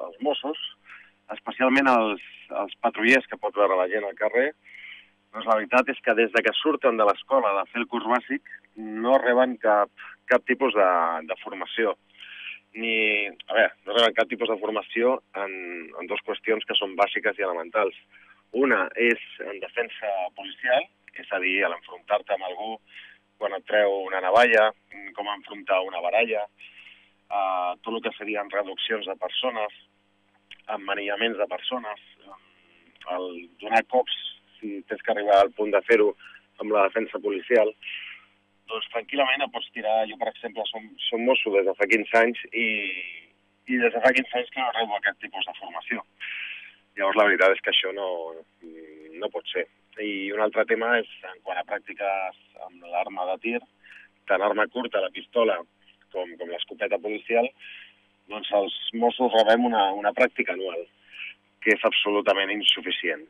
els Mossos, especialment els patrullers que pot veure la gent al carrer, doncs la veritat és que des de que surten de l'escola de fer el curs bàsic no reben cap tipus de formació. No reben cap tipus de formació en dues qüestions que són bàsiques i elementals. Una és en defensa policial, és a dir, a l'enfrontar-te amb algú quan et treu una navalla, com enfrontar una baralla, tot el que serien reduccions de persones, emmanillaments de persones, el donar cops si tens que arribar al punt de fer-ho amb la defensa policial, doncs tranquil·lament et pots tirar. Jo, per exemple, som mosso des de fa 15 anys i des de fa 15 anys que no rebo aquest tipus de formació. Llavors, la veritat és que això no pot ser. I un altre tema és, en quant a pràctiques amb l'arma de tir, tant arma curta, la pistola, com l'escopeta policial, doncs els Mossos rebem una pràctica anual, que és absolutament insuficient.